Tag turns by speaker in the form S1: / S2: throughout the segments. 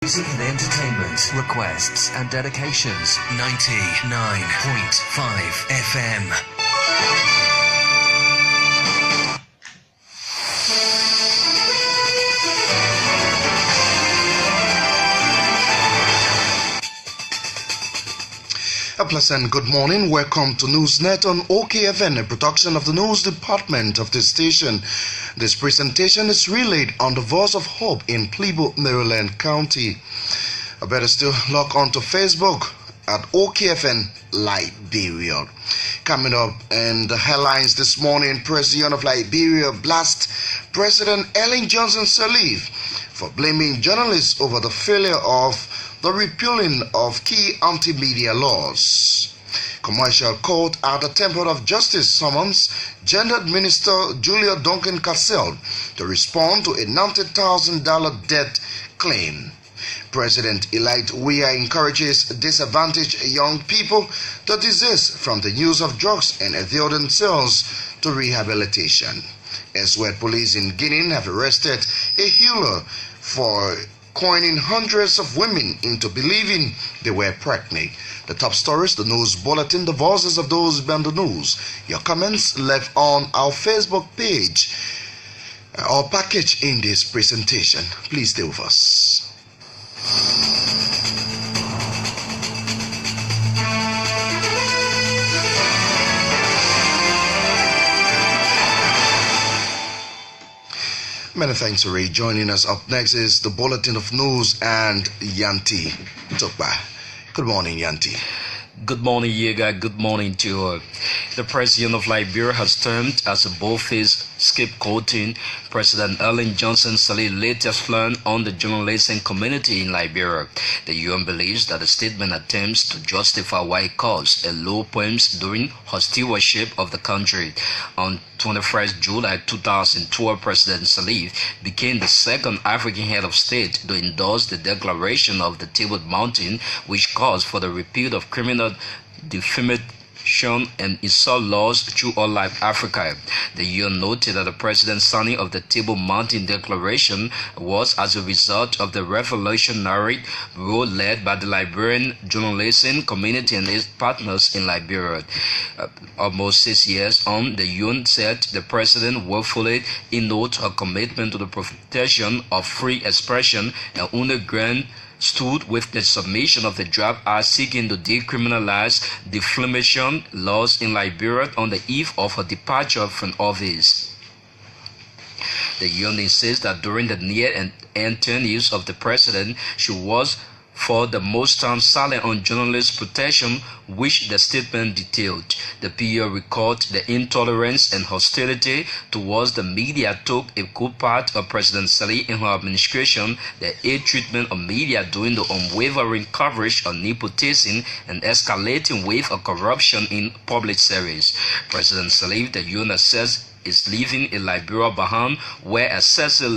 S1: Music and entertainment, requests and dedications. 99.5 FM.
S2: A pleasant good morning. Welcome to Newsnet on Wholquoi Yeahgar, a production of the news department of the station. This presentation is relayed on the Voice of Hope in Plebo, Maryland County. I better still log on to Facebook at Wholquoi Yeahgar Liberia. Coming up in the headlines this morning, President of Liberia blasts President Ellen Johnson Sirleaf for blaming journalists over the failure of the repealing of key anti-media laws. Commercial Court at the Temple of Justice summons Gendered Minister Julia Duncan Cassell to respond to a $90,000 debt claim. President-elect Weah encourages disadvantaged young people to desist from the use of drugs and adhere themselves to rehabilitation. Elsewhere, police in Guinea have arrested a healer for coining hundreds of women into believing they were pregnant. The top stories, the news bulletin, the voices of those behind the news. Your comments left on our Facebook page are packaged in this presentation. Please stay with us. Many thanks, Ray. Joining us up next is the Bulletin of News and Nyantee. Togba. Good morning, Nyantee.
S3: Good morning, Yeahgar. Good morning to you all. The President of Liberia has termed as a bold-faced scapegoating President Ellen Johnson Sirleaf's latest flan on the journalism community in Liberia. The UN believes that the statement attempts to justify why it caused a low points during her stewardship of the country. On 21st July 2012, President Sirleaf became the second African head of state to endorse the declaration of the Table Mountain, which calls for the repeal of criminal defamation and insult laws through all of Africa. The UN noted that the president's signing of the Table Mountain Declaration was as a result of the revolutionary role led by the Liberian journalism community and its partners in Liberia. Almost 6 years on, the UN said the president willfully ignored her commitment to the protection of free expression and underground stood with the submission of the draft act seeking to decriminalize defamation laws in Liberia on the eve of her departure from office. The UN insists that during the near and end tenure of the president, she was for the most time silent on journalist protection, which the statement detailed. The PO recalled the intolerance and hostility towards the media took a good part of President Sirleaf in her administration, the ill treatment of media during the unwavering coverage of nepotism and escalating wave of corruption in public service. President Sirleaf, the UN says, is leaving a Liberia behind where excessive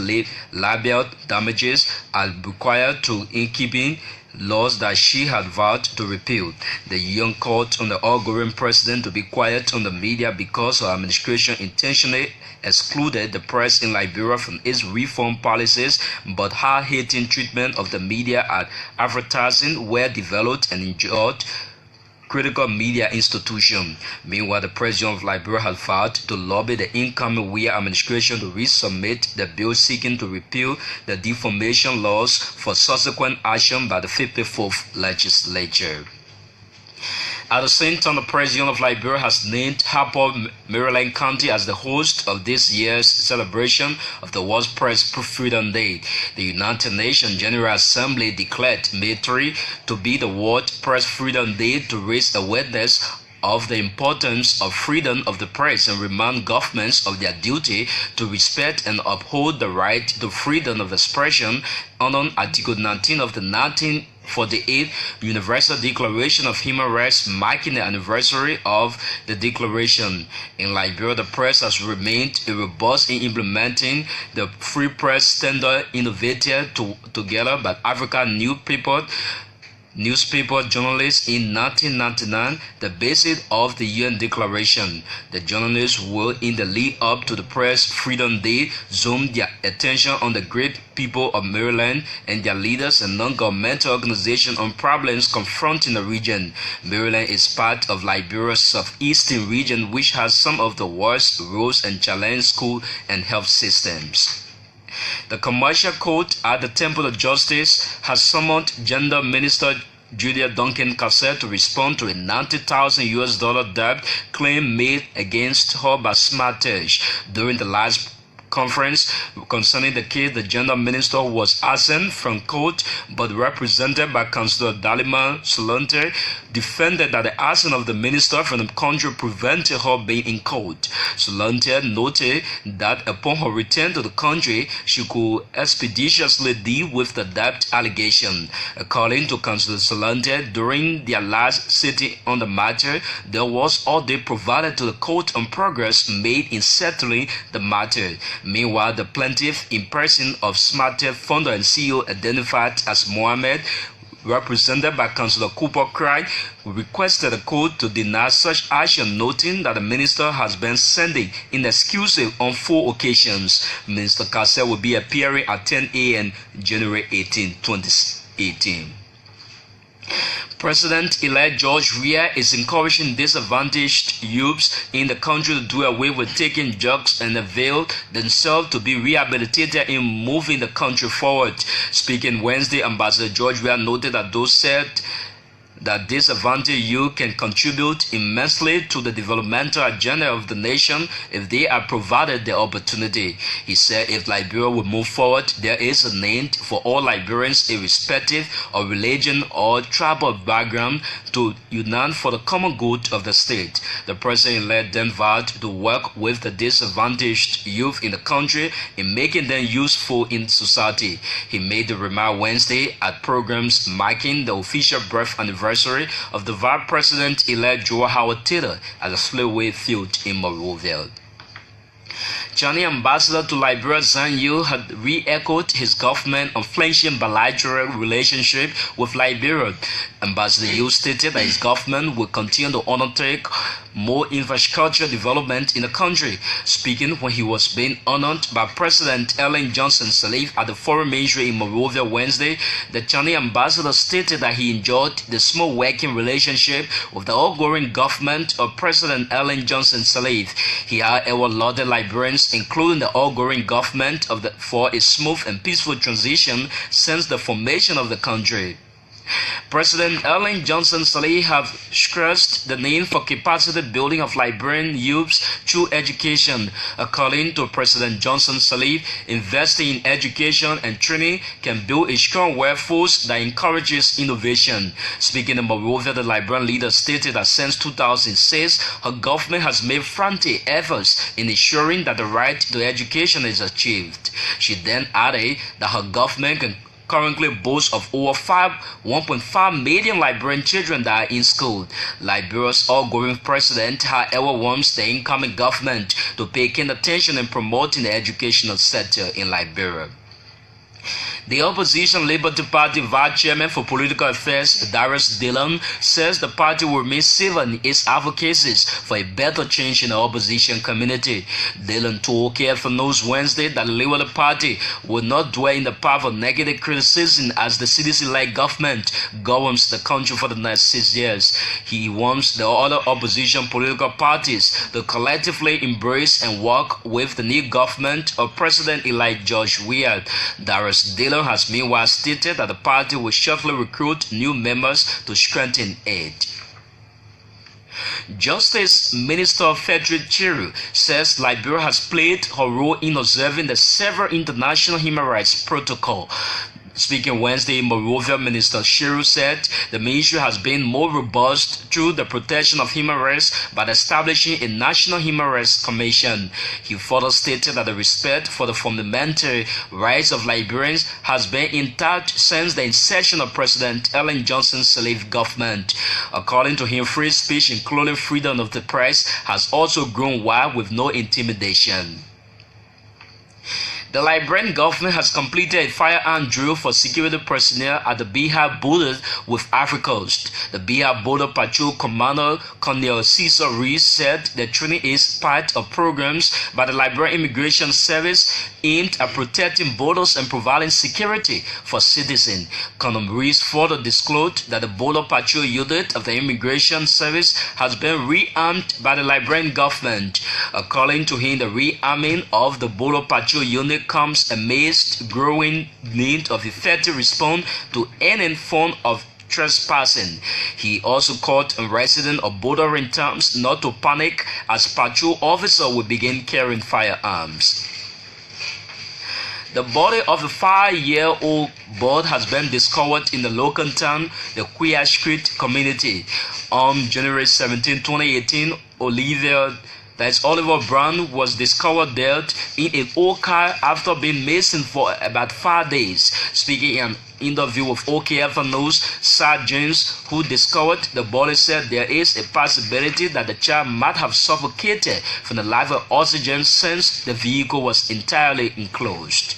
S3: liability damages are required to in keeping laws that she had vowed to repeal. The UN called on the outgoing president to be quiet on the media because her administration intentionally excluded the press in Liberia from its reform policies, but hard-hitting treatment of the media and advertising were developed and enjoyed critical media institution. Meanwhile, the president of Liberia has vowed to lobby the incoming Weah administration to resubmit the bill seeking to repeal the defamation laws for subsequent action by the 54th legislature. At the same time, the president of Liberia has named Harper, Maryland County as the host of this year's celebration of the World Press Freedom Day. The United Nations General Assembly declared May 3 to be the World Press Freedom Day to raise awareness of the importance of freedom of the press and remind governments of their duty to respect and uphold the right to freedom of expression under Article 19 of the 1948 Universal Declaration of Human Rights, marking the anniversary of the declaration. In Liberia, the press has remained robust in implementing the free press standard innovated together by African New People newspaper journalist in 1999, the basis of the UN Declaration. The journalists will, in the lead up to the Press Freedom Day, zoom their attention on the great people of Maryland and their leaders and non-governmental organizations on problems confronting the region. Maryland is part of Liberia's southeastern region, which has some of the worst roads and challenged school and health systems. The Commercial Court at the Temple of Justice has summoned Gender Minister Julia Duncan Cassett to respond to a $90,000 debt claim made against her by Smartage. During the last conference concerning the case, the gender minister was absent from court, but represented by Councillor Dalima Solante, defended that the absence of the minister from the country prevented her being in court. Solante noted that upon her return to the country, she could expeditiously deal with the debt allegation. According to Councillor Solante, during their last sitting on the matter, there was all they provided to the court on progress made in settling the matter. Meanwhile, the plaintiff, in person of Smartech founder and CEO identified as Mohammed, represented by Councillor Cooper Cry, requested the court to deny such action, noting that the minister has been sending inexcusable on 4 occasions. Minister Cassell will be appearing at 10 a.m. January 18, 2018. President-elect George Weah is encouraging disadvantaged youths in the country to do away with taking drugs and avail themselves to be rehabilitated in moving the country forward. Speaking Wednesday, Ambassador George Weah noted that those said that disadvantaged youth can contribute immensely to the developmental agenda of the nation if they are provided the opportunity. He said if Liberia will move forward, there is a need for all Liberians, irrespective of religion or tribal background, to unite for the common good of the state. The president-elect then vowed to work with the disadvantaged youth in the country in making them useful in society. He made the remark Wednesday at programs marking the official birth anniversary of the Vice President-elect Joe Howard Taylor at the Slewway Field in Monrovia. Chinese ambassador to Liberia Zhang Yu had re-echoed his government on flinching bilateral relationship with Liberia. Ambassador Yu stated that his government will continue to undertake more infrastructure development in the country. Speaking when he was being honored by President Ellen Johnson Sirleaf at the Foreign Ministry in Monrovia Wednesday, the Chinese ambassador stated that he enjoyed the small working relationship with the outgoing government of President Ellen Johnson Sirleaf. He however lauded Liberians, including the outgoing government for a smooth and peaceful transition since the formation of the country. President Ellen Johnson Sirleaf have stressed the need for capacity building of Liberian youths through education. According to President Johnson Sirleaf, investing in education and training can build a strong workforce that encourages innovation. Speaking in Monrovia, the Liberian leader stated that since 2006, her government has made frantic efforts in ensuring that the right to education is achieved. She then added that her government can currently boasts of over 1.5 million Liberian children that are in school. Liberia's outgoing president, however, wants the incoming government to pay keen attention in promoting the educational sector in Liberia. The opposition Liberty Party Vice Chairman for Political Affairs, Darius Dillon, says the party will remain civil in its advocacies for a better change in the opposition community. Dillon told KFN News Wednesday that the Liberty Party will not dwell in the path of negative criticism as the CDC-led government governs the country for the next 6 years. He wants the other opposition political parties to collectively embrace and work with the new government of President-elect George Weah. Darius Dillon has meanwhile stated that the party will shortly recruit new members to strengthen it. Justice Minister Frederick Chiru says Liberia has played her role in observing the several international human rights protocols. Speaking Wednesday in Monrovia, Minister Chiru said the ministry has been more robust through the protection of human rights by establishing a National Human Rights Commission. He further stated that the respect for the fundamental rights of Liberians has been intact since the inception of President Ellen Johnson Sirleaf government. According to him, free speech, including freedom of the press, has also grown wide with no intimidation. The Liberian government has completed a firearm drill for security personnel at the Bihar border with Africa Coast. The Bihar Border Patrol Commander Colonel Cesar Reese said the training is part of programs by the Liberian Immigration Service aimed at protecting borders and providing security for citizens. Colonel Reese further disclosed that the Border Patrol unit of the Immigration Service has been rearmed by the Liberian government. According to him, the rearming of the Border Patrol unit comes amidst growing need of effective response to any form of trespassing. He also called on residents of bordering towns not to panic as patrol officers will begin carrying firearms. The body of the 5-year-old boy has been discovered in the local town, the Wholquoi Yeahgar community. On January 17, 2018, Oliver Brown was discovered dead in an old car after being missing for about 5 days. Speaking in an interview with Wholquoi Yeahgar News, Sir James, who discovered the body, said there is a possibility that the child might have suffocated from the lack of oxygen since the vehicle was entirely enclosed.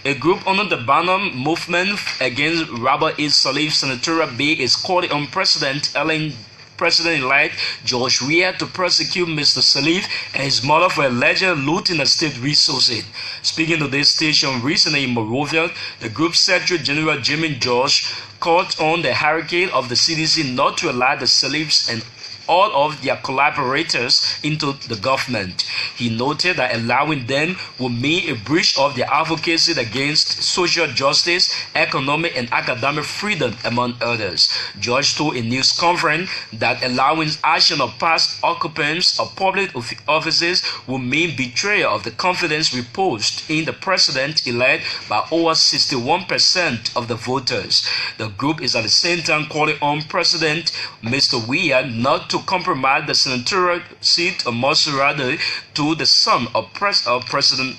S3: A group under the banner Movement Against Robert E. Salif Senatorial Bill is calling on President-elect George Weah to prosecute Mr. Salif and his mother for alleged looting of state resources. Speaking to this station recently in Monrovia, the group's Secretary General Jimmy George called on the hierarchy of the CDC not to allow the Salifs and all of their collaborators into the government. He noted that allowing them would mean a breach of their advocacy against social justice, economic and academic freedom, among others. George told a news conference that allowing action of past occupants of public offices would mean betrayal of the confidence reposed in the president-elect by over 61% of the voters. The group is at the same time calling on President Mr. Weah not to compromise the senatorial seat of Maserati to the son of President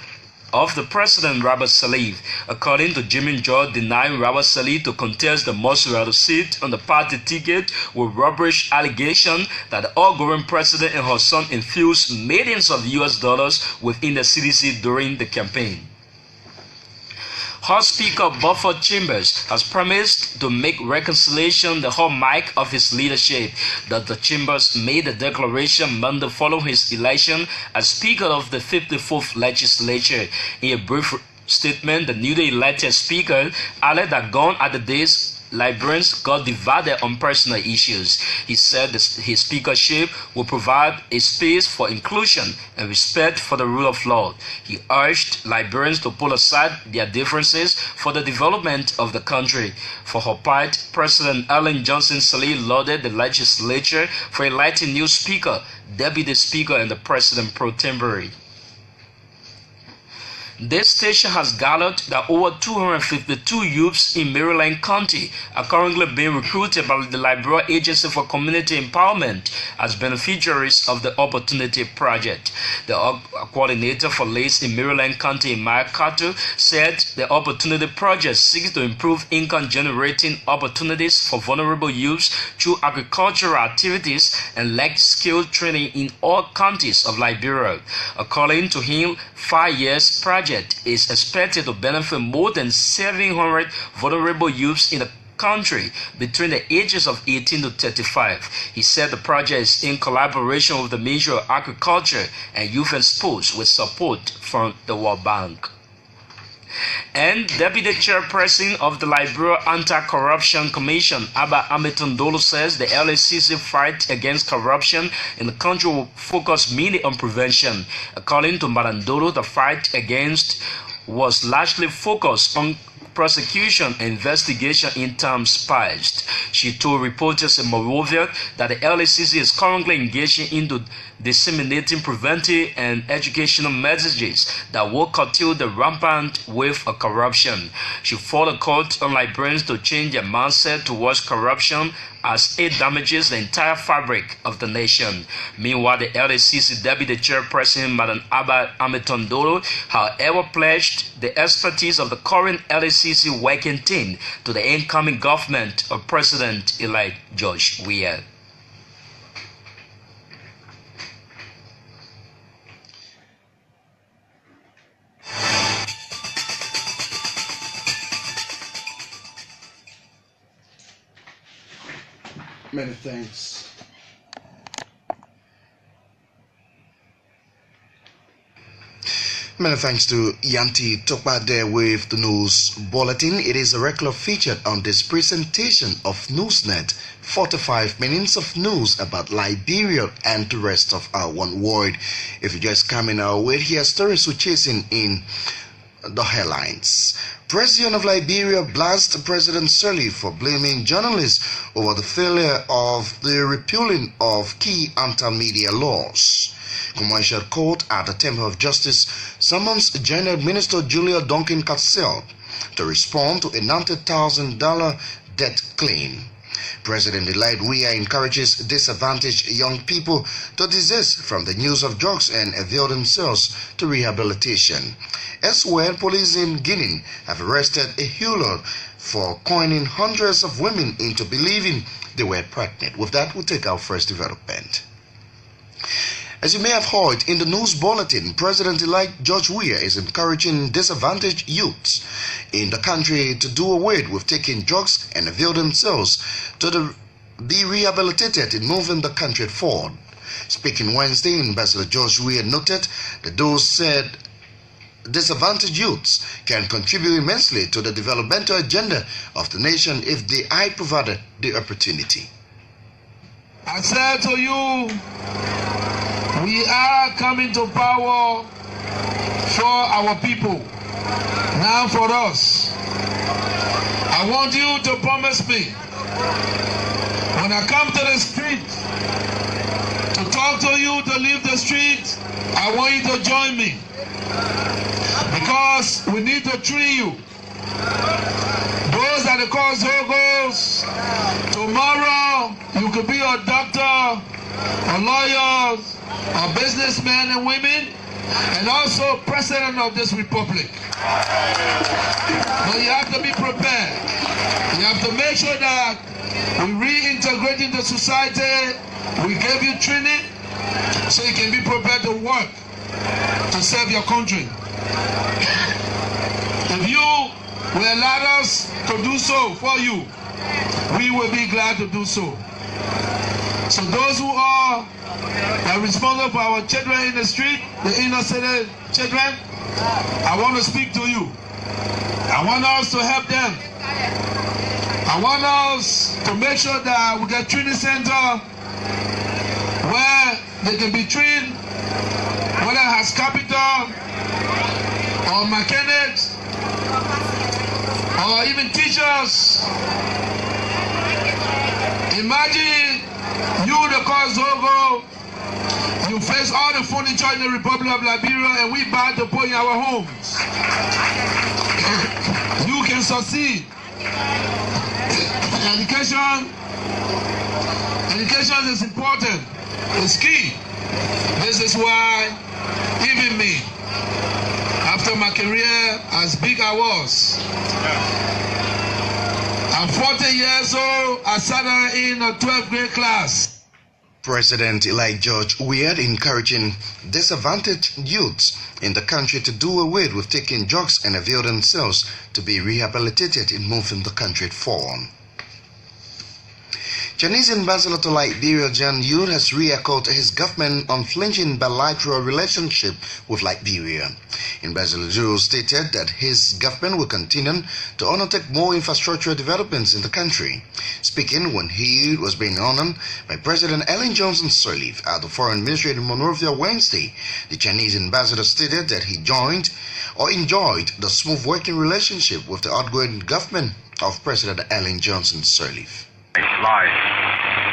S3: Robert Salif. According to Jimmy George, denying Robert Salif to contest the Maserati seat on the party ticket with rubbish allegation that the outgoing president and her son infused millions of US dollars within the CDC during the campaign. House Speaker Buford Chambers has promised to make reconciliation the hallmark of his leadership. Dr. Chambers made the declaration Monday following his election as Speaker of the 54th Legislature. In a brief statement, the newly elected Speaker added that gone are the days Liberians got divided on personal issues. He said his speakership will provide a space for inclusion and respect for the rule of law. He urged Liberians to put aside their differences for the development of the country. For her part, President Ellen Johnson Sirleaf lauded the legislature for electing new Speaker, Deputy Speaker, and the President pro tempore. This station has gathered that over 252 youths in Maryland County are currently being recruited by the Liberia Agency for Community Empowerment as beneficiaries of the Opportunity Project. The coordinator for LACE in Maryland County, Maya Carter, said the Opportunity Project seeks to improve income-generating opportunities for vulnerable youths through agricultural activities and skill training in all counties of Liberia. According to him, 5 years project is expected to benefit more than 700 vulnerable youths in the country between the ages of 18 to 35. He said the project is in collaboration with the Ministry of Agriculture and Youth and Sports with support from the World Bank. And Deputy Chairperson of the Liberia Anti-Corruption Commission, Abba Amitondolo, says the LACC fight against corruption in the country will focus mainly on prevention. According to Marandolo, the fight against was largely focused on prosecution and investigation in terms past. She told reporters in Monrovia that the LACC is currently engaging into disseminating preventive and educational messages that will curtail the rampant wave of corruption. She further called on Liberians to change their mindset towards corruption as it damages the entire fabric of the nation. Meanwhile, the LACC Deputy Chairperson, Madam Abba Amitondolo, however, pledged the expertise of the current LACC working team to the incoming government of President-elect George Weah.
S4: Many thanks.
S2: Many thanks to Nyantee Togba there with the news bulletin. It is a regular feature on this presentation of Newsnet. 45 minutes of news about Liberia and the rest of our one world. If you just come in our way, here stories we're chasing in the headlines. President of Liberia blasts President Sirleaf for blaming journalists over the failure of the repealing of key anti-media laws. Commercial Court at the Temple of Justice summons General Minister Julia Duncan Cassell to respond to a $90,000 debt claim. President-elect Weah encourages disadvantaged young people to desist from the use of drugs and avail themselves to rehabilitation. Elsewhere, police in Guinea have arrested a hustler for coining hundreds of women into believing they were pregnant. With that, we'll take our first development. As you may have heard in the news bulletin, President-elect George Weah is encouraging disadvantaged youths in the country to do away with taking drugs and avail themselves to be rehabilitated in moving the country forward. Speaking Wednesday, Ambassador George Weah noted that those said disadvantaged youths can contribute immensely to the developmental agenda of the nation if they are provided the opportunity.
S5: I said to you, we are coming to power for our people, now for us. I want you to promise me, when I come to the street to talk to you, to leave the street, I want you to join me, because we need to treat you. Those that are called Zogos, tomorrow you could be a doctor, a lawyer, a businessmen and women, and also president of this republic. But you have to be prepared. You have to make sure that we reintegrate into society. We give you training so you can be prepared to work, to serve your country. If you will allow us to do so for you, we will be glad to do so. So those who are responsible for our children in the street, the inner city children, I want to speak to you. I want us to help them. I want us to make sure that we get training center where they can be trained, whether it has capital or mechanics or even teachers. Imagine you, the Zogo, you face all the furniture in the Republic of Liberia and we buy to put in our homes. You can succeed. Education is important. It's key. This is why even me, after my career as big I was, I'm 40 years old, I sat in a 12th grade class.
S2: President-elect George Weah encouraging disadvantaged youths in the country to do away with taking drugs and avail themselves to be rehabilitated in moving the country forward. Chinese ambassador to Liberia, John Yu, has re-echoed his government unflinching bilateral relationship with Liberia. Ambassador Yu stated that his government will continue to undertake more infrastructure developments in the country. Speaking when he was being honored by President Ellen Johnson Sirleaf at the Foreign Ministry in Monrovia Wednesday, the Chinese ambassador stated that he enjoyed the smooth working relationship with the outgoing government of President Ellen Johnson Sirleaf.
S6: Life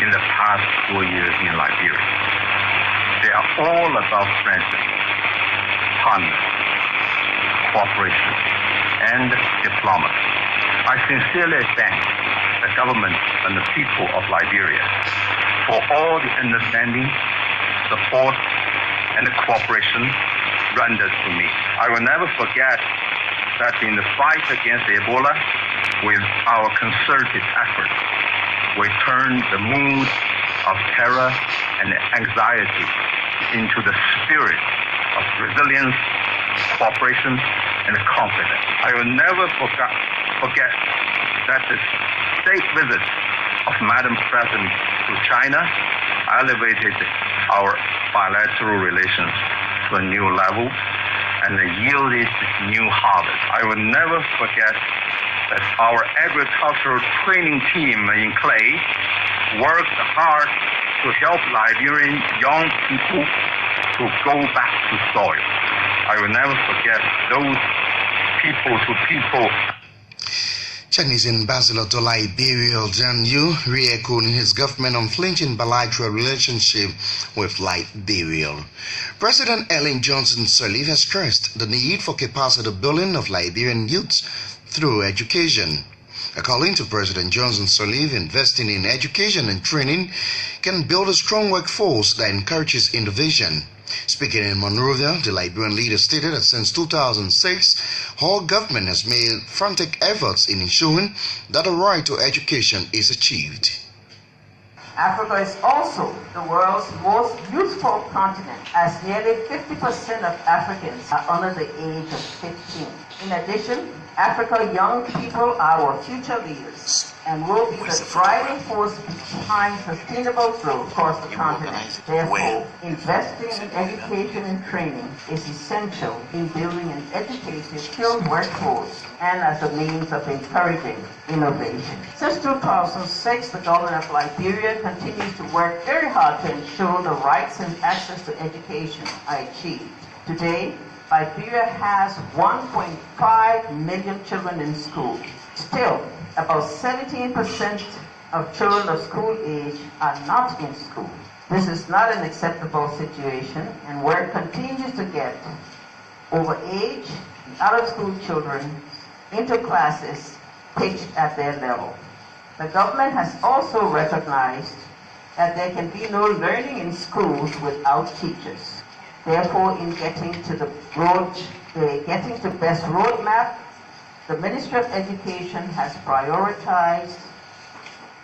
S6: in the past 4 years in Liberia, they are all about friendship, partnership, cooperation, and diplomacy. I sincerely thank the government and the people of Liberia for all the understanding, support, and the cooperation rendered to me. I will never forget that in the fight against Ebola, with our concerted efforts, we turned the mood of terror and anxiety into the spirit of resilience, cooperation, and confidence. I will never forget that the state visit of Madam President to China elevated our bilateral relations to a new level and yielded new harvest. I will never forget that our agricultural training team in Clay worked hard to help Liberian young people to go back to soil. I will never forget those people-to-people.
S2: Chinese ambassador to Liberia, Nyantee, re-echoing his government unflinching bilateral relationship with Liberia. President Ellen Johnson Sirleaf has stressed the need for capacity building of Liberian youths through education. According to President Johnson Sirleaf, investing in education and training can build a strong workforce that encourages innovation. Speaking in Monrovia, the Liberian leader stated that since 2006, her government has made frantic efforts in ensuring that the right to education is achieved.
S4: Africa is also the world's most youthful continent, as nearly 50% of Africans are under the age of 15. In addition, Africa's young people are our future leaders and will be the driving force behind sustainable growth across the continent. Therefore, investing in education and training is essential in building an educated, skilled workforce and as a means of encouraging innovation. Since 2006, the government of Liberia continues to work very hard to ensure the rights and access to education are achieved. Today, Liberia has 1.5 million children in school. Still, about 17% of children of school age are not in school. This is not an acceptable situation, and work continues to get overage and out-of-school children into classes pitched at their level. The government has also recognized that there can be no learning in schools without teachers. Therefore, in getting to best roadmap, the Ministry of Education has prioritized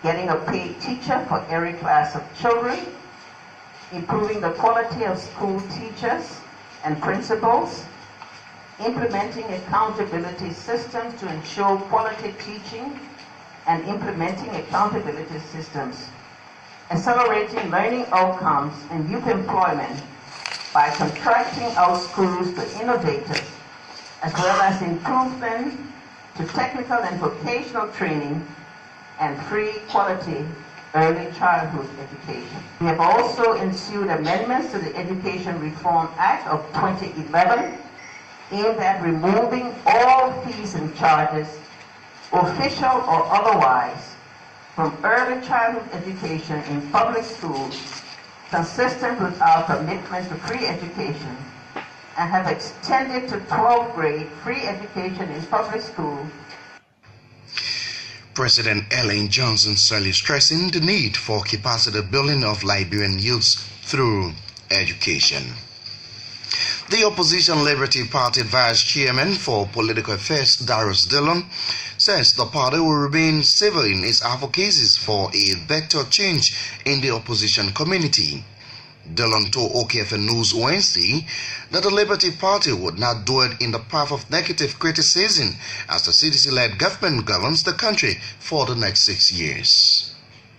S4: getting a paid teacher for every class of children, improving the quality of school teachers and principals, implementing accountability systems to ensure quality teaching, and implementing accountability systems, accelerating learning outcomes and youth employment by contracting out schools to innovators, as well as improvement to technical and vocational training and free quality early childhood education. We have also ensued amendments to the Education Reform Act of 2011 aimed at removing all fees and charges, official or otherwise, from early childhood education in public schools, consistent with our commitment to free education, and have extended to 12th grade free education in public schools.
S2: President Ellen Johnson Sirleaf stressing the need for capacity building of Liberian youths through education. The Opposition Liberty Party Vice Chairman for Political Affairs, Darius Dillon, says the party will remain civil in its advocacies for a better change in the opposition community. Dillon told OKFN News Wednesday that the Liberty Party would not do it in the path of negative criticism as the CDC-led government governs the country for the next 6 years.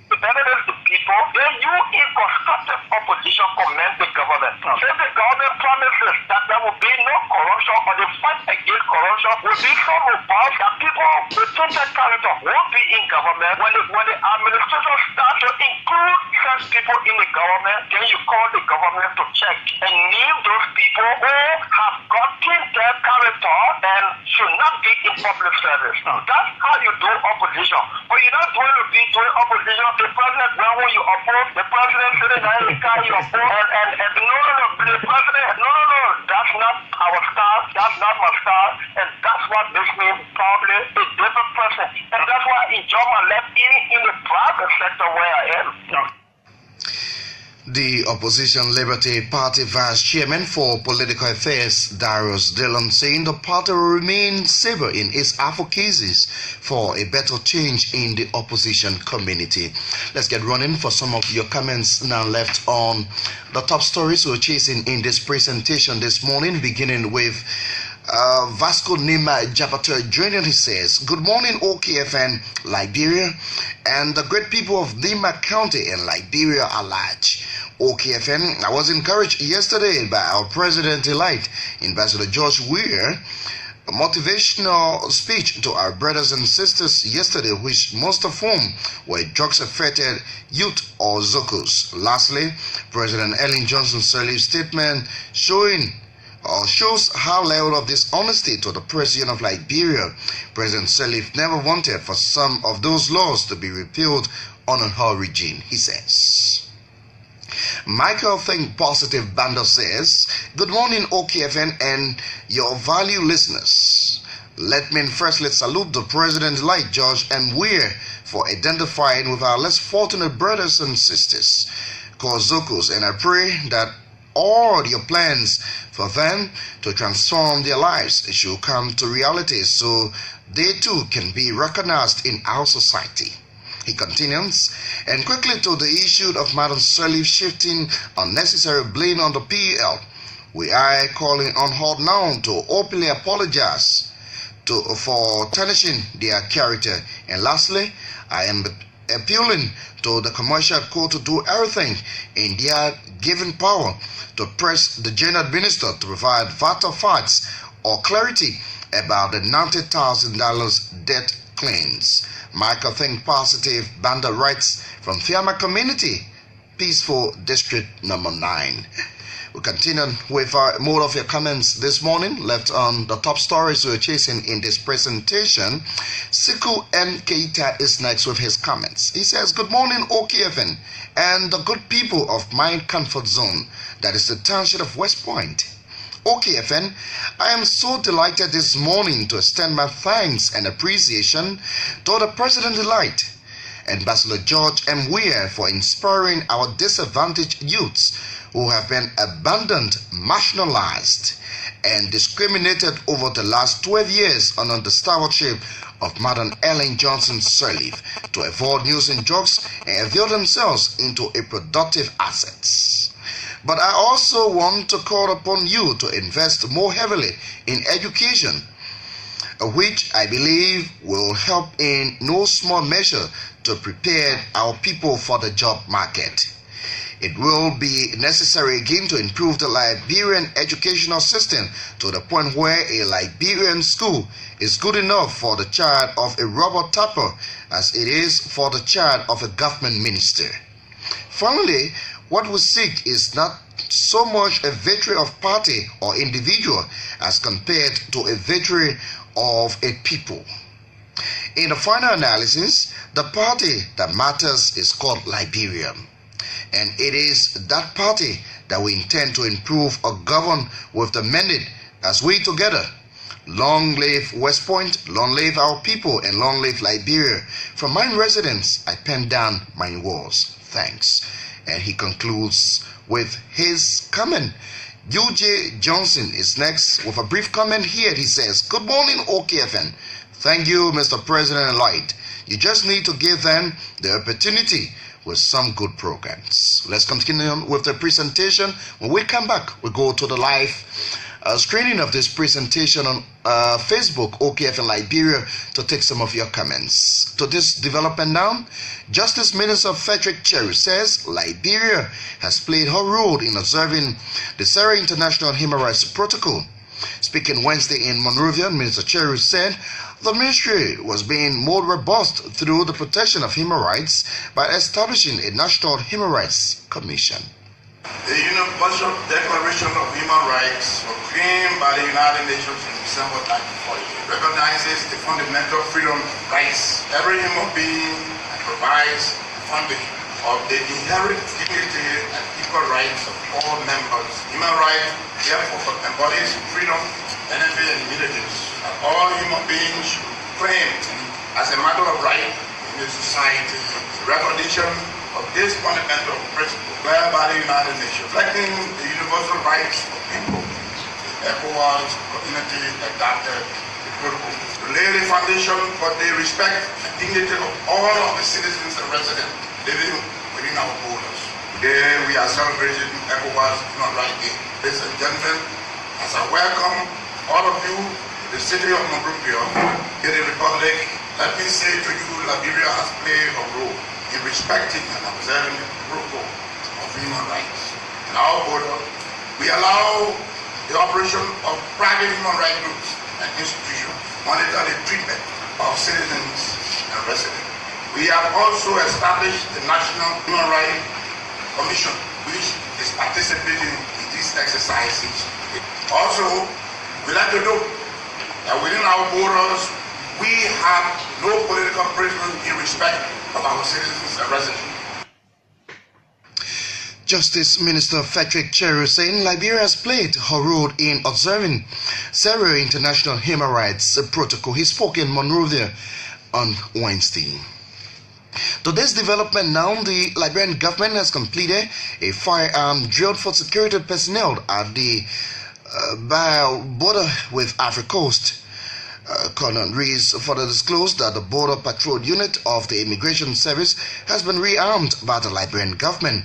S7: To benefit the people, then you in constructive opposition commend the government. Say the government promises that there will be no corruption or the fight against corruption will be so robust that people with tinted character won't be in government. When the administration starts to include such people in the government, then you call the government to check and name those people who have got tinted character and should not be in public service. That's how you do opposition. But you're not going to be doing opposition. The president, now when you oppose, the president sitting there in the car, you oppose, and the president, no, that's not our style, that's not my style, and that's what makes me probably a different person. And that's why I enjoy my life in the private sector where I am.
S2: The Opposition Liberty Party Vice Chairman for Political Affairs, Darius Dillon, saying the party will remain civil in its advocacies for a better change in the opposition community. Let's get running for some of your comments now left on the top stories we're chasing in this presentation this morning, beginning with Vasco Nima Japater Jr. He says, "Good morning, OKFN Liberia, and the great people of Nima County in Liberia are large. OKFN, I was encouraged yesterday by our President-elect, Ambassador George Weah, a motivational speech to our brothers and sisters yesterday, which most of whom were drugs-affected youth or Zokos. Lastly, President Ellen Johnson Sirleaf's statement shows how level of dishonesty to the President of Liberia. President Sirleaf never wanted for some of those laws to be repealed under her regime," he says. Michael Think Positive Bando says, "Good morning, OKFN and your value listeners. Let me firstly salute the President-elect George M. Weah for identifying with our less fortunate brothers and sisters, Kozokos, and I pray that all your plans for them to transform their lives should come to reality so they too can be recognized in our society." He continues, and quickly to the issue of Madam Sirleaf shifting unnecessary blame on the PEL, we are calling on her now to openly apologize for tarnishing their character. And lastly, I am appealing to the commercial court to do everything in their given power to press the General Minister to provide vital facts or clarity about the $90,000 debt claims. Michael Think Positive Banda writes from Fiama Community, Peaceful District number 9. We continue with more of your comments this morning, left on the top stories we're chasing in this presentation. Siku M. Keita is next with his comments. He says, "Good morning, OKFN, and the good people of my comfort zone, that is the township of West Point. OKFN, I am so delighted this morning to extend my thanks and appreciation to the President-elect, Ambassador George M. Weah, for inspiring our disadvantaged youths who have been abandoned, marginalized, and discriminated over the last 12 years under the stewardship of Madam Ellen Johnson Sirleaf to avoid using drugs and avail themselves into a productive assets. But I also want to call upon you to invest more heavily in education, which I believe will help in no small measure to prepare our people for the job market. It will be necessary again to improve the Liberian educational system to the point where a Liberian school is good enough for the child of a rubber tapper as it is for the child of a government minister. Finally, what we seek is not so much a victory of party or individual as compared to a victory of a people. In the final analysis, the party that matters is called Liberia, and it is that party that we intend to improve or govern with the mandate as we together. Long live West Point, long live our people, and long live Liberia. From my residence, I pen down my words. Thanks. And he concludes with his comment. UJ Johnson is next with a brief comment here. He says, "Good morning, OKFN. Thank you, Mr. President-elect. You just need to give them the opportunity with some good programs." Let's continue on with the presentation. When we come back, we go to the live screening of this presentation on Facebook, OKFN Liberia, to take some of your comments. To this development now, Justice Minister Frederick Cherry says Liberia has played her role in observing the Syria International Human Rights Protocol. Speaking Wednesday in Monrovia, Minister Cherry said the ministry was being more robust through the protection of human rights by establishing a National Human Rights Commission.
S8: The Universal Declaration of Human Rights was claimed by the United Nations in December 1940. It recognizes the fundamental freedom rights of every human being and provides the foundation of the inherent dignity and equal rights of all members. Human rights therefore embodies freedom, benefit, and immunities that all human beings should claim as a matter of right in a society. The recognition of this fundamental principle whereby the United Nations, reflecting the universal rights of people, the ECOWAS community adopted the protocol to lay the foundation for the respect and dignity of all of the citizens and residents living within our borders. Today we are celebrating ECOWAS Human Rights Day. Ladies and gentlemen, as I welcome all of you, the city of Monrovia, in the Republic, let me say to you, Liberia has played a role in respecting and observing the protocol of human rights. In our border, we allow the operation of private human rights groups and institutions monitor the treatment of citizens and residents. We have also established the National Human Rights Commission, which is participating in these exercises. Also, we like to know that within our borders, we have no political prisoners in respect of our citizens and residents.
S2: Justice Minister Frederick Cheru saying Liberia has played her role in observing several international human rights protocol. He spoke in Monrovia on Wednesday. To this development now, the Liberian government has completed a firearm drill for security personnel at the border with Africa Coast. Colonel Rees further disclosed that the Border Patrol Unit of the Immigration Service has been rearmed by the Liberian government.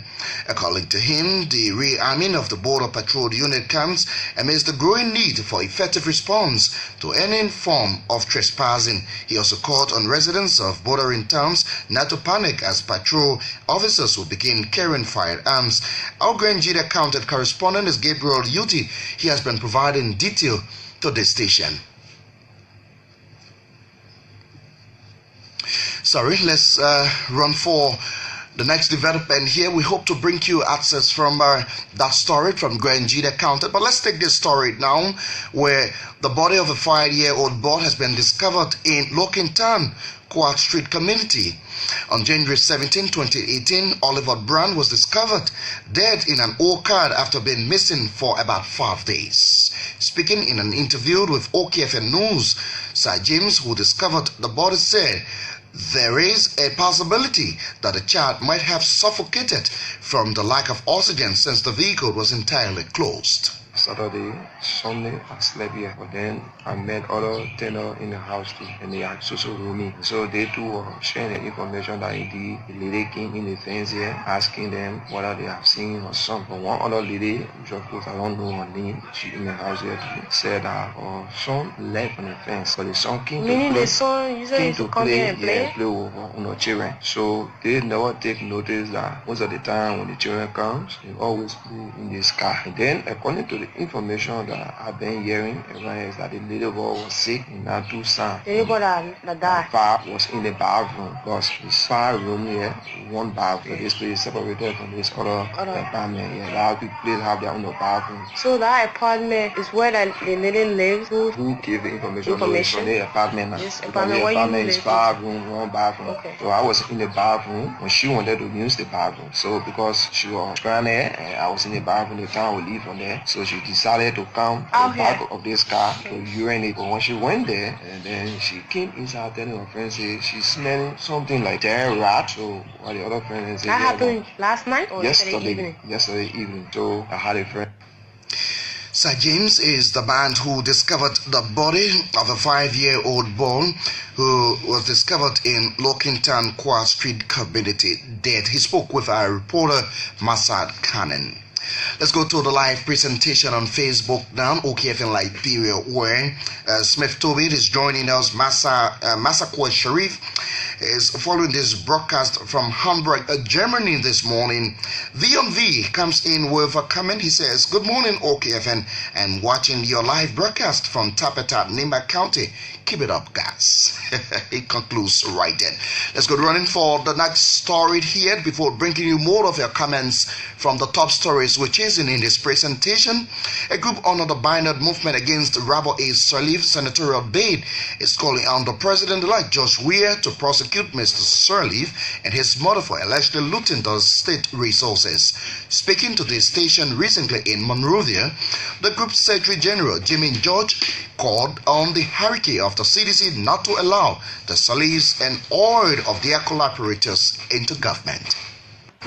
S2: According to him, the rearming of the Border Patrol Unit comes amidst the growing need for effective response to any form of trespassing. He also called on residents of bordering towns not to panic as patrol officers will begin carrying firearms. Our Nyantee County correspondent is Gabriel Yuti. He has been providing detail to this station. Sorry, let's run for the next development here. We hope to bring you access from that story from Nyantee County. But let's take this story now, where the body of a 5-year-old boy has been discovered in Lokintown, Quad Street community. On January 17, 2018, Oliver Brand was discovered dead in an old car after being missing for about 5 days. Speaking in an interview with Wholquoi News, Sir James, who discovered the body, said there is a possibility that the child might have suffocated from the lack of oxygen since the vehicle was entirely closed.
S9: Saturday, Sunday, I slept here, but then I met other tenants in the house too, and they also with me. So they too were sharing the information that indeed the lady came in the fence here, asking them whether they have seen her son. But one other lady, which of course I don't know her name, she in the house here too, said that her son left on the fence, but the son came
S10: meaning
S9: to play.
S10: The son usually to come here and play?
S9: Yeah, play with her children. So they never take notice that most of the time when the children comes, they always play in this car. And then according to the information that I've been hearing is that the little boy was sick in Nyantee Sound.
S10: The little boy that died
S9: was in the bathroom because this 5 room here, 1 bathroom. This place is separated from this other apartment here. A lot of people have their own bathroom.
S10: So that apartment is where the lady lives?
S9: Who gave the information? From the apartment now.
S10: This
S9: apartment is 5 room, 1 bathroom.
S10: Okay.
S9: So I was in the bathroom when she wanted to use the bathroom. So because she was trying there and I was in the bathroom, the time we leave from there. So she decided to come to the back of this car to urinate. But when she went there, and then she came inside telling her friends she's smelling something like dead rat. So while the other friends said
S10: that happened last night or
S9: yesterday
S10: evening?
S9: Yesterday evening. So I had a friend.
S2: Sir James is the man who discovered the body of a 5-year-old boy who was discovered in Lokintown, Quad Street community dead. He spoke with our reporter, Masad Kanen. Let's go to the live presentation on Facebook now, OKF in Liberia, where Smith Tobit is joining us. Masakwa Sharif is following this broadcast from Hamburg, Germany this morning. V comes in with a comment. He says, "Good morning, OKFN, and watching your live broadcast from Tapeta, Nimba County. Keep it up, guys." It concludes right then. Let's go running for the next story here before bringing you more of your comments from the top stories which is in this presentation. A group under the Binary Movement Against Rabble A. Sirleaf senatorial bid is calling on the President-elect Josh Weir to prosecute Mr. Sirleaf and his mother for allegedly looting the state resources. Speaking to this station recently in Monrovia, the group's Secretary General Jimmy George called on the hierarchy of the CDC not to allow the Sirleafs and all of their collaborators into government.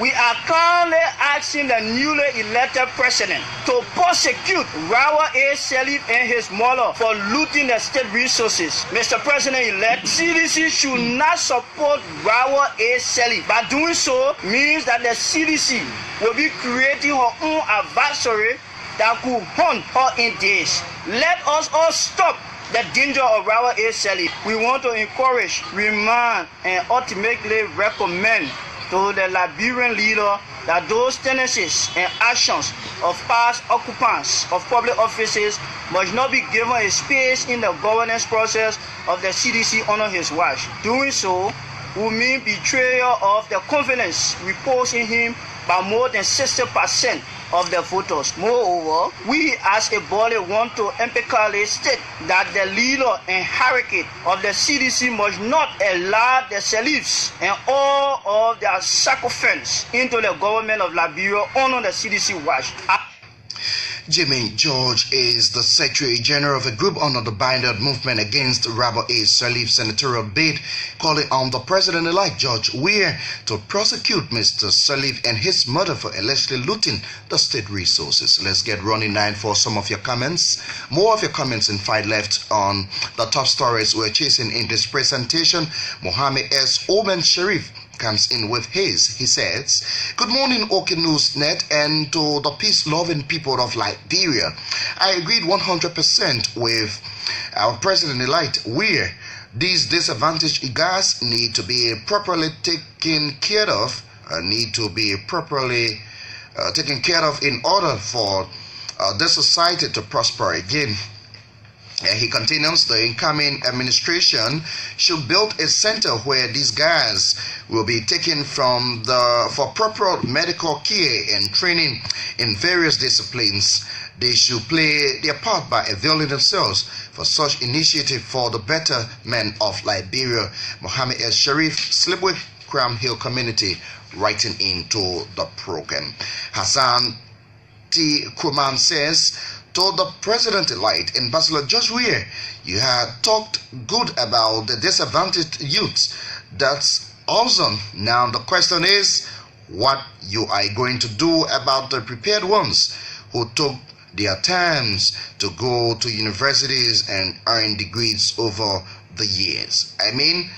S11: We are currently asking the newly elected president to prosecute Wholquoi Yeahgar and his mother for looting the state resources. Mr. President-elect, CDC should not support Wholquoi Yeahgar. By doing so means that the CDC will be creating her own adversary that could hunt her in days. Let us all stop the danger of our selling. We want to encourage, remind, and ultimately recommend to the Liberian leader that those tendencies and actions of past occupants of public offices must not be given a space in the governance process of the CDC under his watch. Doing so will mean betrayal of the confidence reposed in him by more than 60% of the voters. Moreover, we as a body want to emphatically state that the leader and hierarchy of the CDC must not allow the sheriffs and all of their sacrifice into the government of Liberia under the CDC watch.
S2: Jimmy George is the Secretary General of a group under the Binded Movement Against Rabble A. Salif senatorial bid, calling on the President-elect George Weah to prosecute Mr. Salif and his mother for allegedly looting the state resources. Let's get running 9 for some of your comments. More of your comments in 5 left on the top stories we're chasing in this presentation. Mohammed S. Oben Sharif comes in with his. He says, "Good morning, OK News Net, and to the peace-loving people of Liberia. I agreed 100% with our President-elect Weah. These disadvantaged Yeahgars need to be properly taken care of, in order for the society to prosper again." He continues, the incoming administration should build a center where these guys will be taken from for proper medical care and training in various disciplines. They should play their part by availing themselves for such initiative for the betterment of Liberia. Mohammed S. Sharif, Slipwick, Cram Hill Community, writing into the program. Hassan T. Kuman says, "To the President-elect Ambassador George Weah, you had talked good about the disadvantaged youths. That's awesome. Now the question is, what you are going to do about the prepared ones who took their times to go to universities and earn degrees over the years?" I mean,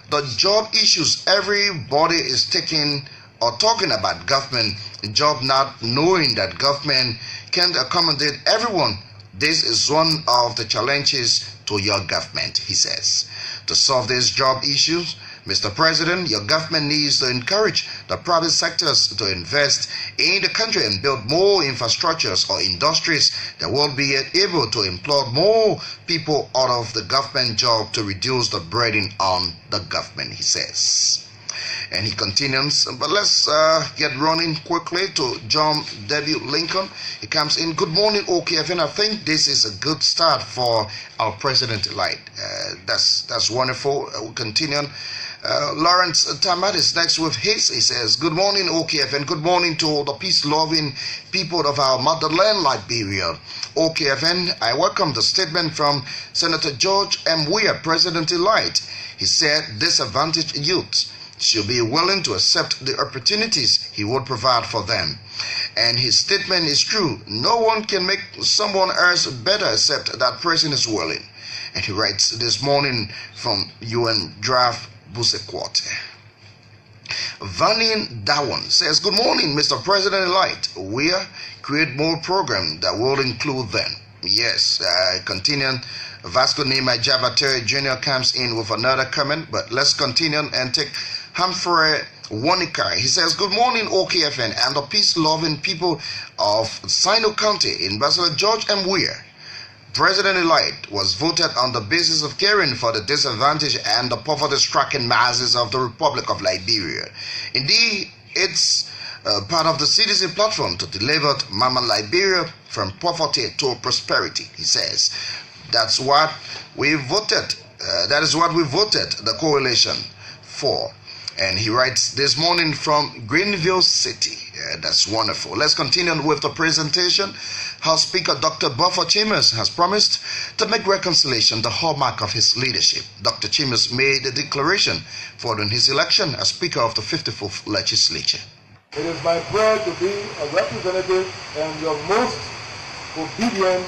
S2: the job issues, everybody is taking or talking about government job, not knowing that government can't accommodate everyone. This is one of the challenges to your government, he says. To solve these job issues, Mr. President, your government needs to encourage the private sectors to invest in the country and build more infrastructures or industries that will be able to employ more people out of the government job to reduce the burden on the government, he says. And he continues, but let's get running quickly to John W. Lincoln. He comes in, "Good morning, OKFN. I think this is a good start for our President-elect." That's wonderful. We'll continue. Lawrence Tamat is next with his. He says, "Good morning, OKFN. Good morning to the peace-loving people of our motherland, Liberia. OKFN, I welcome the statement from Senator George M. Weah, President-elect. He said disadvantaged youths should be willing to accept the opportunities he would provide for them. And his statement is true. No one can make someone else better except that person is willing." And he writes this morning from UN Draft Busequote. Vanin Dawan says, "Good morning, Mr. President-elect. Weah create more programs that will include them." Yes, continuing. Vasco Nima Jabatere Jr. comes in with another comment, but let's continue and take Humphrey Wanika. He says, "Good morning, OKFN and the peace-loving people of Sino County. Ambassador George M. Weah, President-elect, was voted on the basis of caring for the disadvantaged and the poverty-stricken masses of the Republic of Liberia. Indeed, it's part of the CDC platform to deliver Mama Liberia from poverty to prosperity," he says. That's what we voted. That is what we voted the coalition for. And he writes this morning from Greenville City. That's wonderful. Let's continue with the presentation. House Speaker Dr. Buffer Chambers has promised to make reconciliation the hallmark of his leadership. Dr. Chambers made a declaration following his election as Speaker of the 54th Legislature.
S12: "It is my pride to be a representative and your most obedient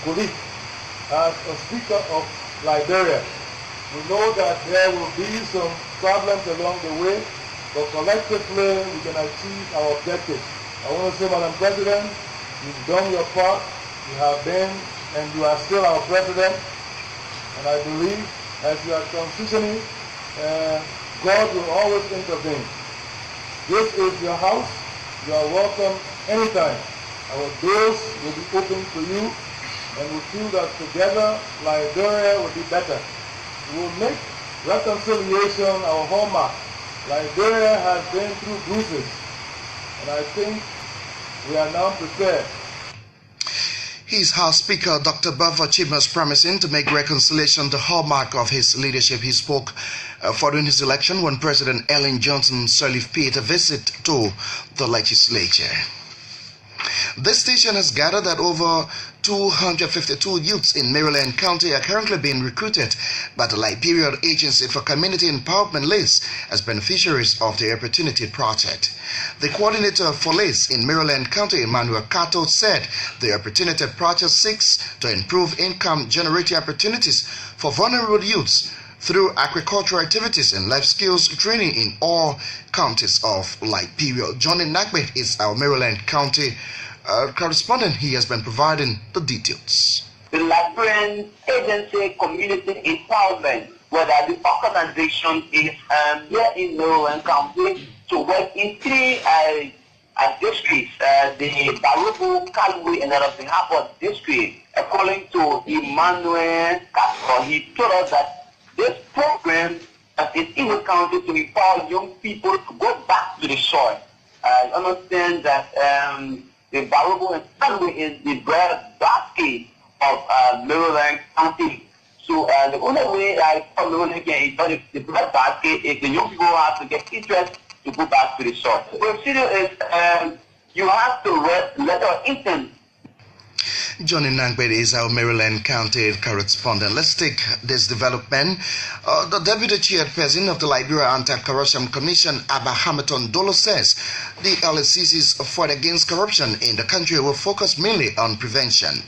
S12: colleague as a Speaker of Liberia. We know that there will be some problems along the way, but collectively we can achieve our objectives. I want to say, Madam President, you've done your part. You have been and you are still our president. And I believe as you are transitioning, God will always intervene. This is your house. You are welcome anytime. Our doors will be open to you, and we feel that together Liberia will be better. We will make reconciliation our hallmark. Liberia has been through bruises, and I think we are now prepared.
S2: His House Speaker, Dr. Baffa Chima's promising to make reconciliation the hallmark of his leadership. He spoke following his election when President Ellen Johnson Sirleaf paid a visit to the legislature. This station has gathered that over 252 youths in Maryland County are currently being recruited by the Liberia Agency for Community Empowerment LACE as beneficiaries of the Opportunity Project. The coordinator for LACE in Maryland County, Emmanuel Cato, said the Opportunity Project seeks to improve income-generating opportunities for vulnerable youths through agricultural activities and life skills training in all counties of Liberia. Johnny Nagbet is our Maryland County correspondent. He has been providing the details.
S13: The Liberian Agency Community Empowerment, where the organization is here in Maryland County to work in three districts, the Barubu, Kalwi, and the Harvard district. According to Emmanuel Castro, he told us that this program is in the county to empower young people to go back to the soil. I understand that the Barubu and Kalwi is the bread basket of Maryland County. So the only way I Maryland can enjoy the bread basket is the young people have to get interest to go back to the soil. The procedure is you have to let our intent.
S2: Johnny Nagbet is our Maryland County correspondent. Let's take this development. The Deputy Chairperson of the Liberia Anti-Corruption Commission, Abba Hamilton Dolo, says the LSCC's fight against corruption in the country will focus mainly on prevention.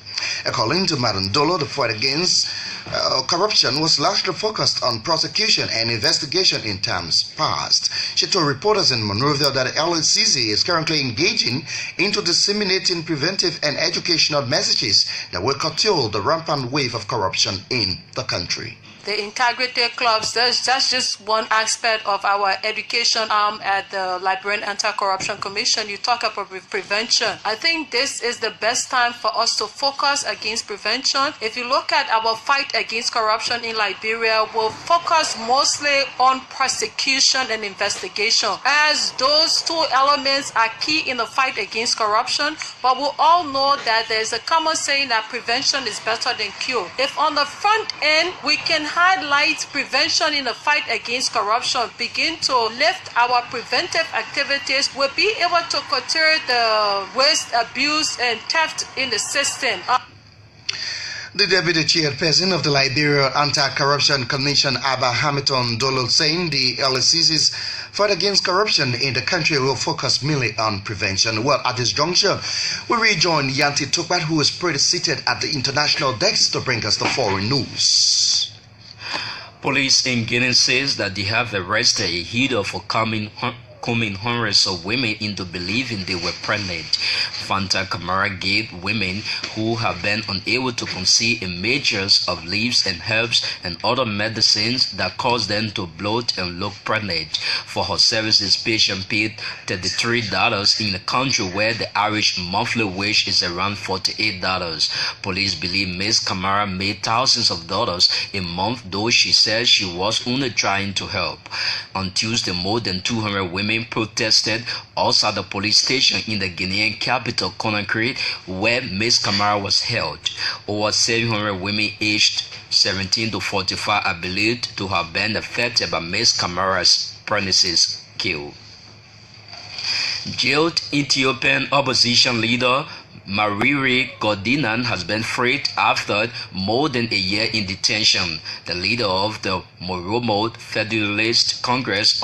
S2: According to Madam Dolo, the fight against corruption was largely focused on prosecution and investigation in times past. She told reporters in Monrovia that the LSCC is currently engaging into disseminating preventive and educational messages that will curtail the rampant wave of corruption in the country.
S14: The integrity clubs, that's just one aspect of our education arm at the Liberian Anti-Corruption Commission. You talk about prevention. I think this is the best time for us to focus against prevention. If you look at our fight against corruption in Liberia, we'll focus mostly on prosecution and investigation, as those two elements are key in the fight against corruption. But we all know that there's a common saying that prevention is better than cure. If on the front end we can highlight prevention in the fight against corruption, begin to lift our preventive activities, we'll be able to curtail the waste, abuse, and theft in the system.
S2: The Deputy Chairperson of the Liberia Anti-Corruption Commission, Abba Hamilton Dolo, saying the LSCC's fight against corruption in the country will focus mainly on prevention. Well, at this juncture, we rejoin Nyantee Togba, who is pretty seated at the international desk to bring us the foreign news.
S3: Police in Guinea says that they have arrested a leader for coming hundreds of women into believing they were pregnant. Fanta Camara gave women who have been unable to conceive a mixtures of leaves and herbs and other medicines that cause them to bloat and look pregnant. For her services, patient paid $33 in a country where the average monthly wage is around $48. Police believe Ms. Camara made thousands of dollars a month, though she says she was only trying to help. On Tuesday, more than 200 women protested outside the police station in the Guinean capital, Conakry, where Ms. Camara was held. Over 700 women aged 17 to 45 are believed to have been affected by Ms. Camara's pregnancy's kill. Jailed Ethiopian opposition leader Mariri Gordinan has been freed after more than a year in detention. The leader of the Moromo Federalist Congress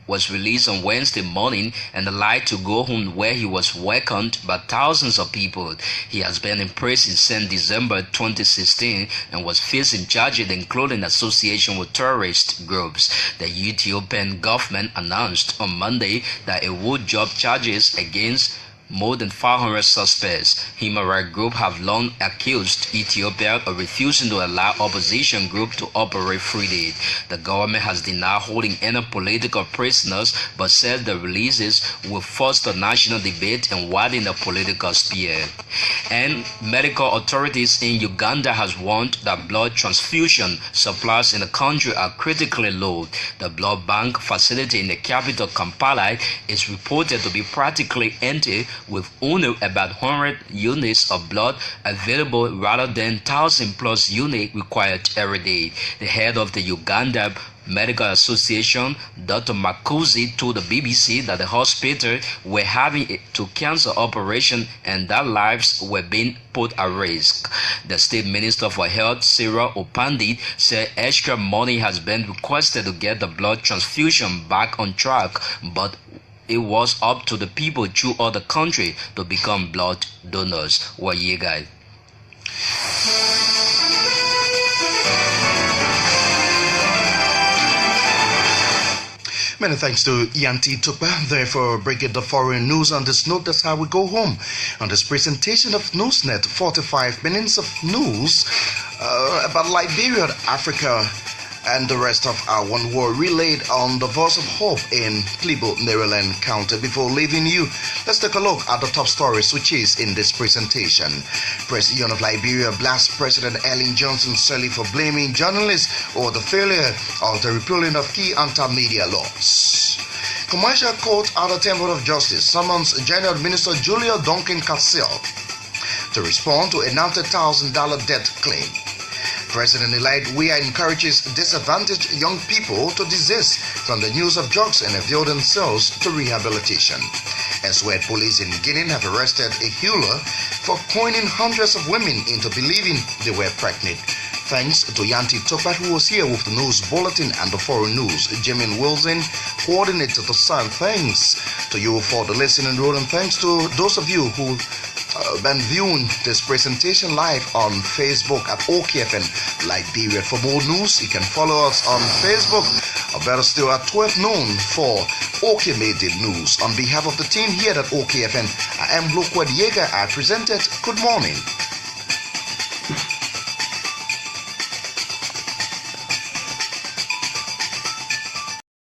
S3: was released on Wednesday morning and allowed to go home, where he was welcomed by thousands of people. He has been in prison since December 2016 and was facing charges including association with terrorist groups. The Ethiopian government announced on Monday that it would drop charges against more than 500 suspects. Human rights groups have long accused Ethiopia of refusing to allow opposition groups to operate freely. The government has denied holding any political prisoners, but says the releases will foster national debate and widen the political sphere. And medical authorities in Uganda has warned that blood transfusion supplies in the country are critically low. The blood bank facility in the capital Kampala is reported to be practically empty, with only about 100 units of blood available rather than 1,000 plus units required every day. The head of the Uganda Medical Association, Dr. Makuzi, told the BBC that the hospital were having to cancel operation and that lives were being put at risk. The State Minister for Health, Sarah Opandi, said extra money has been requested to get the blood transfusion back on track, but it was up to the people throughout the country to become blood donors. Wholquoi Yeahgar.
S2: Many thanks to Nyantee Togba there for breaking the foreign news. On this note, that's how we go home. On this presentation of Newsnet, 45 minutes of news about Liberia, Africa, and the rest of our one war relayed on the Voice of Hope in Plebo, Maryland County. Before leaving you, let's take a look at the top stories which is in this presentation. President of Liberia blasts President Ellen Johnson Sirleaf for blaming journalists over the failure of the repealing of key anti-media laws. Commercial Court at the Temple of Justice summons General Minister Julia Duncan Cassell to respond to a $90,000 debt claim. President-elect Weah encourages disadvantaged young people to desist from the use of drugs and avail themselves to rehabilitation. Elsewhere, police in Guinea have arrested a healer for coining hundreds of women into believing they were pregnant. Thanks to Nyantee Togba, who was here with the news bulletin and the foreign news. Jimin Wilson coordinated the sound. Thanks to you for the listening role, and thanks to those of you who been viewing this presentation live on Facebook at Wholquoi FM Liberia. For more news, you can follow us on Facebook, or better still at 12 noon for Wholquoi Media News. On behalf of the team here at Wholquoi FM, I am Wholquoi Yeahgar. I presented Good Morning.